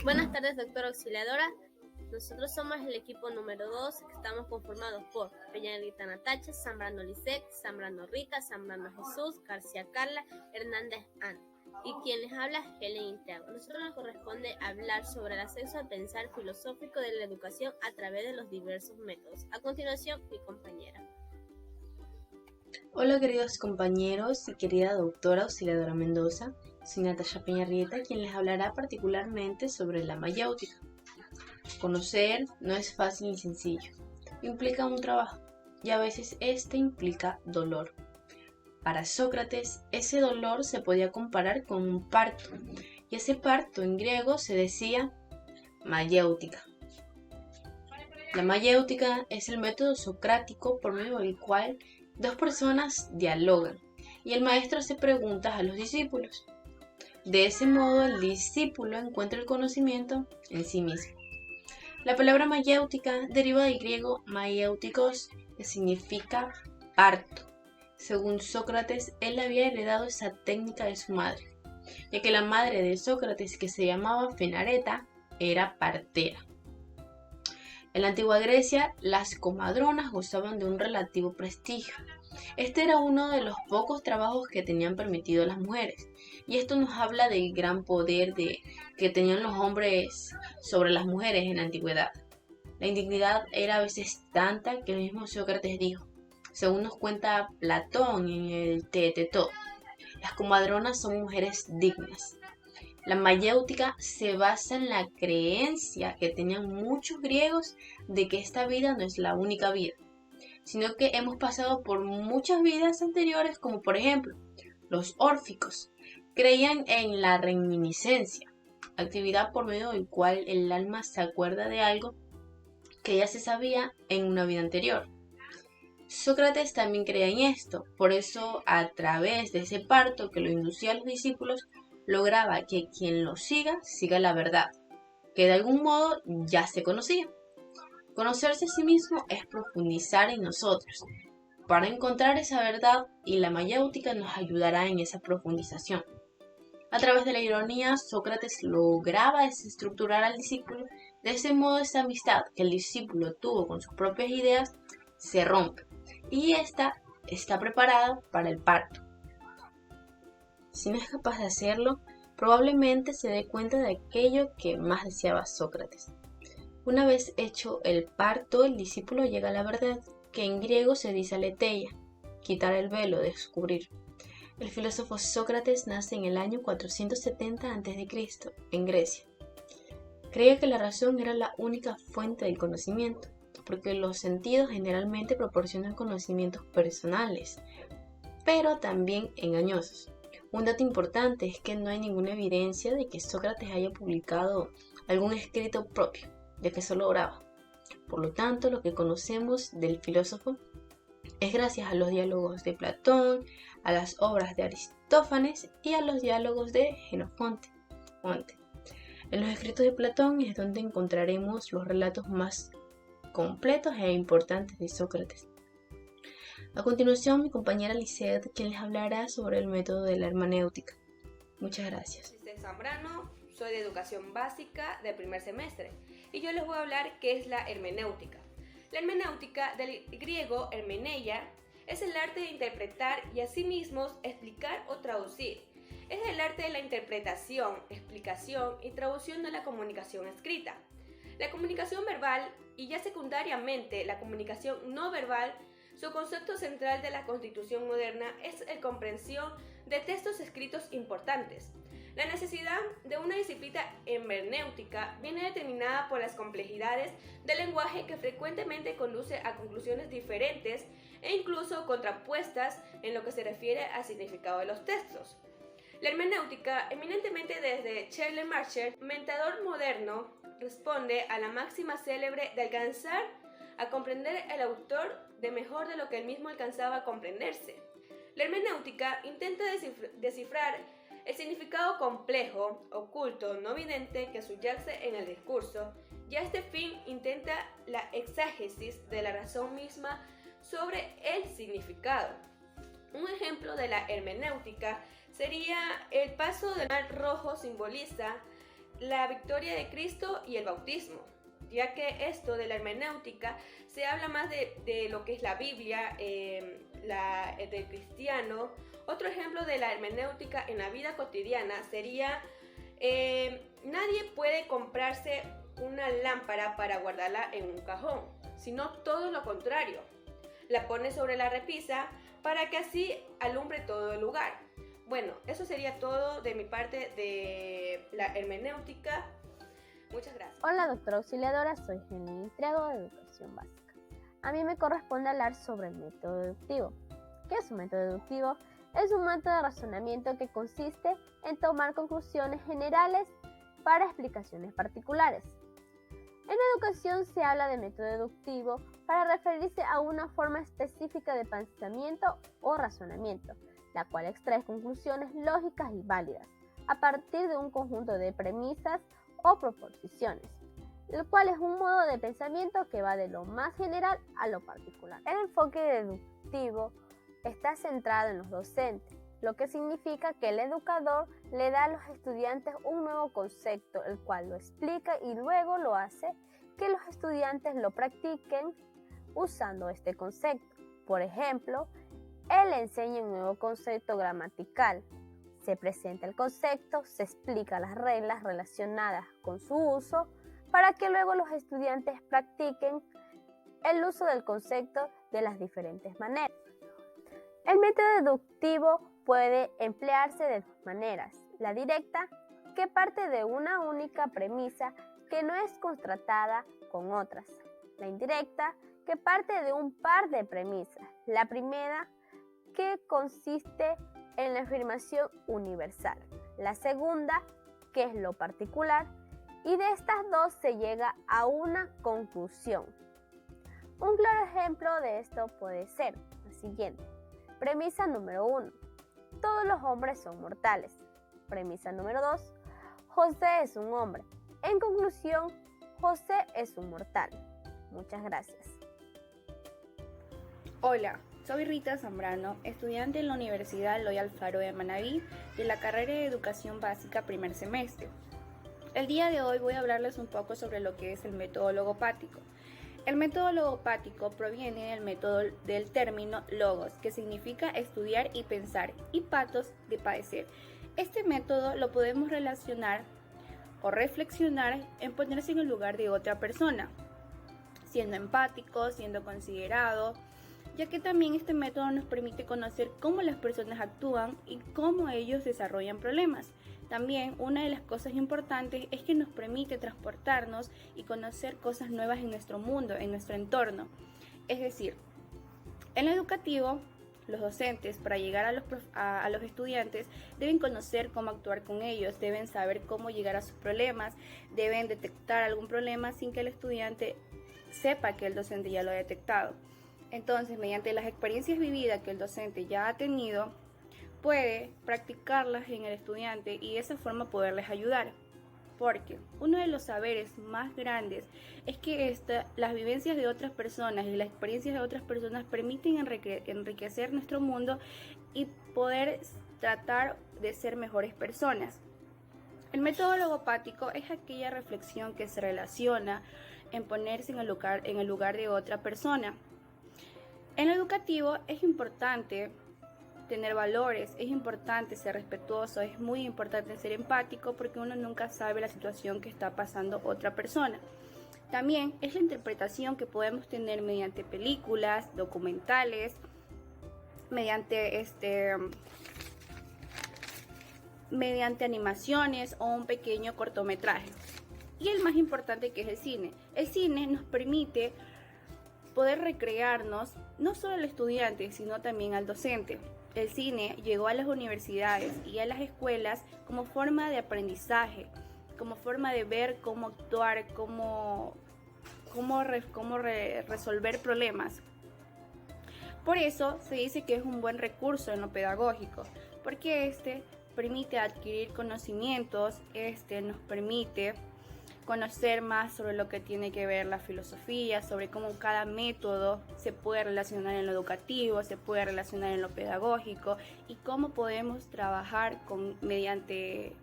Buenas tardes, doctora auxiliadora. Nosotros somos el equipo número 2, que estamos conformados por Peñalita Natacha, Zambrano Lisette, Zambrano Rita, Zambrano Jesús, García Carla, Hernández Ana. Y quien les habla, Helen Inteago. A nosotros nos corresponde hablar sobre el acceso al pensar filosófico de la educación a través de los diversos métodos. A continuación, mi compañera. Hola queridos compañeros y querida doctora auxiliadora Mendoza, soy Natacha Peñarrieta, quien les hablará particularmente sobre la mayéutica. Conocer no es fácil ni sencillo, implica un trabajo y a veces este implica dolor. Para Sócrates, ese dolor se podía comparar con un parto, y ese parto en griego se decía mayéutica. La mayéutica es el método socrático por medio del cual dos personas dialogan y el maestro hace preguntas a los discípulos. De ese modo, el discípulo encuentra el conocimiento en sí mismo. La palabra mayéutica deriva del griego maieutikos, que significa parto. Según Sócrates, él había heredado esa técnica de su madre, ya que la madre de Sócrates, que se llamaba Fenareta, era partera. En la antigua Grecia, las comadronas gozaban de un relativo prestigio. Este era uno de los pocos trabajos que tenían permitido las mujeres, y esto nos habla del gran poder que tenían los hombres sobre las mujeres en la antigüedad. La indignidad era a veces tanta que el mismo Sócrates dijo, según nos cuenta Platón en el Teeteto, las comadronas son mujeres dignas. La mayéutica se basa en la creencia que tenían muchos griegos de que esta vida no es la única vida, sino que hemos pasado por muchas vidas anteriores, como por ejemplo los órficos. Creían en la reminiscencia, actividad por medio del cual el alma se acuerda de algo que ya se sabía en una vida anterior. Sócrates también creía en esto, por eso a través de ese parto que lo inducía a los discípulos, lograba que quien lo siga la verdad, que de algún modo ya se conocía. Conocerse a sí mismo es profundizar en nosotros, para encontrar esa verdad, y la mayéutica nos ayudará en esa profundización. A través de la ironía, Sócrates lograba desestructurar al discípulo, de ese modo esa amistad que el discípulo tuvo con sus propias ideas se rompe, y ésta está preparada para el parto. Si no es capaz de hacerlo, probablemente se dé cuenta de aquello que más deseaba Sócrates. Una vez hecho el parto, el discípulo llega a la verdad, que en griego se dice aletheia, quitar el velo, descubrir. El filósofo Sócrates nace en el año 470 a.C., en Grecia. Creía que la razón era la única fuente del conocimiento, porque los sentidos generalmente proporcionan conocimientos personales, pero también engañosos. Un dato importante es que no hay ninguna evidencia de que Sócrates haya publicado algún escrito propio, ya que solo oraba. Por lo tanto, lo que conocemos del filósofo es gracias a los diálogos de Platón, a las obras de Aristófanes y a los diálogos de Jenofonte. En los escritos de Platón es donde encontraremos los relatos más completos e importantes de Sócrates. A continuación, mi compañera Lisette, quien les hablará sobre el método de la hermenéutica. Muchas gracias. Soy Zambrano, soy de educación básica de primer semestre y yo les voy a hablar qué es la hermenéutica. La hermenéutica, del griego hermeneia, es el arte de interpretar y asimismo explicar o traducir. Es el arte de la interpretación, explicación y traducción de la comunicación escrita. La comunicación verbal y ya secundariamente la comunicación no verbal, su concepto central de la Constitución moderna es la comprensión de textos escritos importantes. La necesidad de una disciplina hermenéutica viene determinada por las complejidades del lenguaje que frecuentemente conduce a conclusiones diferentes e incluso contrapuestas en lo que se refiere al significado de los textos. La hermenéutica, eminentemente desde Charles Marcher, mentador moderno, responde a la máxima célebre de alcanzar a comprender el autor de mejor de lo que él mismo alcanzaba a comprenderse. La hermenéutica intenta descifrar el significado complejo, oculto, no evidente que subyace en el discurso, y a este fin intenta la exágesis de la razón misma sobre el significado. Un ejemplo de la hermenéutica sería el paso del mar rojo simboliza la victoria de Cristo y el bautismo, ya que esto de la hermenéutica se habla más de lo que es la Biblia, del cristiano. Otro ejemplo de la hermenéutica en la vida cotidiana sería, nadie puede comprarse una lámpara para guardarla en un cajón, sino todo lo contrario. La pone sobre la repisa para que así alumbre todo el lugar. Bueno, eso sería todo de mi parte de la hermenéutica. Muchas gracias. Hola, doctora auxiliadora, soy Jenny Triago de Educación Básica. A mí me corresponde hablar sobre el método deductivo. ¿Qué es un método deductivo? Es un método de razonamiento que consiste en tomar conclusiones generales para explicaciones particulares. En educación se habla de método deductivo para referirse a una forma específica de pensamiento o razonamiento, la cual extrae conclusiones lógicas y válidas a partir de un conjunto de premisas o proposiciones, el cual es un modo de pensamiento que va de lo más general a lo particular. El enfoque deductivo está centrado en los docentes, lo que significa que el educador le da a los estudiantes un nuevo concepto, el cual lo explica y luego lo hace que los estudiantes lo practiquen usando este concepto. Por ejemplo, él enseña un nuevo concepto gramatical. Se presenta el concepto, se explica las reglas relacionadas con su uso para que luego los estudiantes practiquen el uso del concepto de las diferentes maneras. El método deductivo puede emplearse de dos maneras. La directa, que parte de una única premisa que no es contrastada con otras. La indirecta, que parte de un par de premisas. La primera, que consiste en la afirmación universal. La segunda, que es lo particular, y de estas dos se llega a una conclusión. Un claro ejemplo de esto puede ser la siguiente. Premisa número 1. Todos los hombres son mortales. Premisa número 2. José es un hombre. En conclusión, José es un mortal. Muchas gracias. Hola, soy Rita Zambrano, estudiante en la Universidad Eloy Alfaro de Manabí de la carrera de Educación Básica primer semestre. El día de hoy voy a hablarles un poco sobre lo que es el método logopático. El método logopático proviene del método del término logos, que significa estudiar y pensar, y patos, de padecer. Este método lo podemos relacionar o reflexionar en ponerse en el lugar de otra persona, siendo empático, siendo considerado, ya que también este método nos permite conocer cómo las personas actúan y cómo ellos desarrollan problemas. También una de las cosas importantes es que nos permite transportarnos y conocer cosas nuevas en nuestro mundo, en nuestro entorno. Es decir, en lo educativo, los docentes, para llegar a los estudiantes, deben conocer cómo actuar con ellos, deben saber cómo llegar a sus problemas, deben detectar algún problema sin que el estudiante sepa que el docente ya lo ha detectado. Entonces, mediante las experiencias vividas que el docente ya ha tenido, puede practicarlas en el estudiante y de esa forma poderles ayudar. Porque uno de los saberes más grandes es que las vivencias de otras personas y las experiencias de otras personas permiten enriquecer nuestro mundo y poder tratar de ser mejores personas. El método logopático es aquella reflexión que se relaciona en ponerse en el lugar de otra persona. En lo educativo es importante tener valores, es importante ser respetuoso, es muy importante ser empático porque uno nunca sabe la situación que está pasando otra persona. También es la interpretación que podemos tener mediante películas, documentales, mediante animaciones o un pequeño cortometraje. Y el más importante, que es el cine. El cine nos permite poder recrearnos no solo al estudiante, sino también al docente. El cine llegó a las universidades y a las escuelas como forma de aprendizaje, como forma de ver cómo actuar, cómo resolver problemas. Por eso se dice que es un buen recurso en lo pedagógico, porque permite adquirir conocimientos, nos permite conocer más sobre lo que tiene que ver la filosofía, sobre cómo cada método se puede relacionar en lo educativo, se puede relacionar en lo pedagógico y cómo podemos trabajar mediante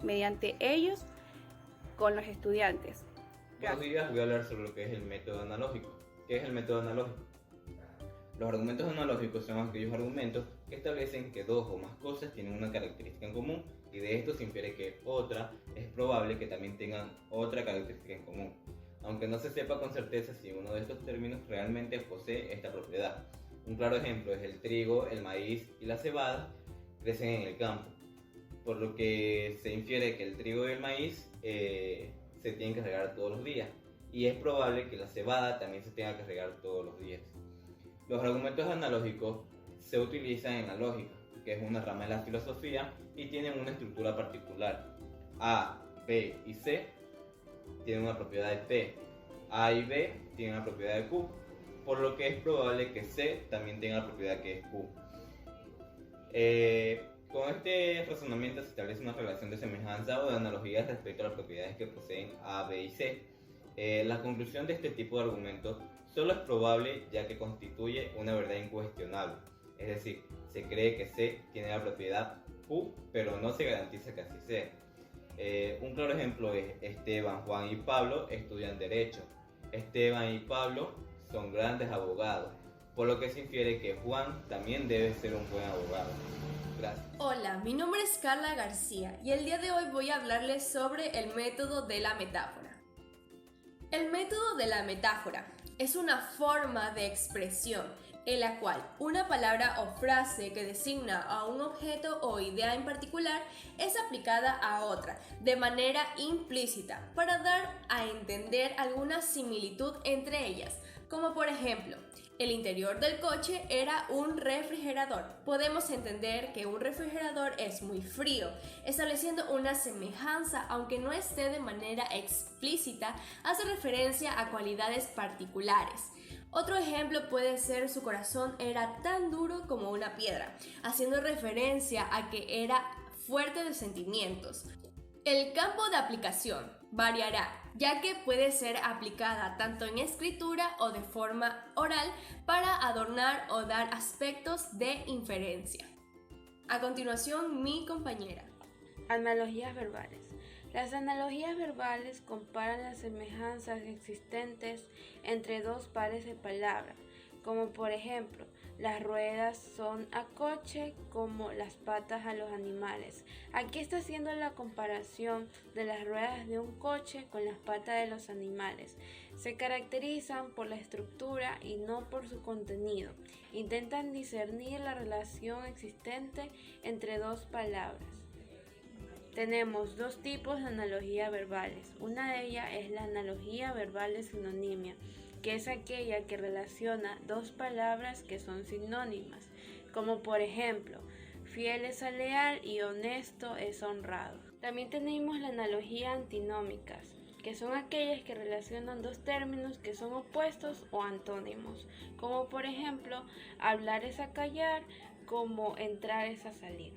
ellos con los estudiantes. Buenos días, voy a hablar sobre lo que es el método analógico. ¿Qué es el método analógico? Los argumentos analógicos son aquellos argumentos que establecen que dos o más cosas tienen una característica en común y de esto se infiere que otra es probable que también tengan otra característica en común, aunque no se sepa con certeza si uno de estos términos realmente posee esta propiedad. Un claro ejemplo es el trigo, el maíz y la cebada crecen en el campo, por lo que se infiere que el trigo y el maíz se tienen que regar todos los días y es probable que la cebada también se tenga que regar todos los días. Los argumentos analógicos se utilizan en la lógica, que es una rama de la filosofía y tienen una estructura particular. A, B y C tienen una propiedad de P, A y B tienen una propiedad de Q, por lo que es probable que C también tenga la propiedad que es Q. Con este razonamiento se establece una relación de semejanza o de analogía respecto a las propiedades que poseen A, B y C. La conclusión de este tipo de argumentos solo es probable ya que constituye una verdad incuestionable, es decir, se cree que C tiene la propiedad Q, pero no se garantiza que así sea. Un claro ejemplo es Esteban, Juan y Pablo estudian Derecho. Esteban y Pablo son grandes abogados, por lo que se infiere que Juan también debe ser un buen abogado. Gracias. Hola, mi nombre es Carla García y el día de hoy voy a hablarles sobre el método de la metáfora. El método de la metáfora es una forma de expresión en la cual una palabra o frase que designa a un objeto o idea en particular es aplicada a otra de manera implícita para dar a entender alguna similitud entre ellas, como por ejemplo, el interior del coche era un refrigerador. Podemos entender que un refrigerador es muy frío, estableciendo una semejanza, aunque no esté de manera explícita, hace referencia a cualidades particulares. Otro ejemplo puede ser su corazón era tan duro como una piedra, haciendo referencia a que era fuerte de sentimientos. El campo de aplicación variará, ya que puede ser aplicada tanto en escritura o de forma oral para adornar o dar aspectos de inferencia. A continuación, mi compañera. Analogías verbales. Las analogías verbales comparan las semejanzas existentes entre dos pares de palabras, como por ejemplo, las ruedas son a coche como las patas a los animales. Aquí está haciendo la comparación de las ruedas de un coche con las patas de los animales. Se caracterizan por la estructura y no por su contenido. Intentan discernir la relación existente entre dos palabras. Tenemos dos tipos de analogías verbales. Una de ellas es la analogía verbal de sinonimia, que es aquella que relaciona dos palabras que son sinónimas, como por ejemplo, fiel es a leal y honesto es honrado. También tenemos la analogía antinómicas, que son aquellas que relacionan dos términos que son opuestos o antónimos, como por ejemplo, hablar es a callar, como entrar es a salir.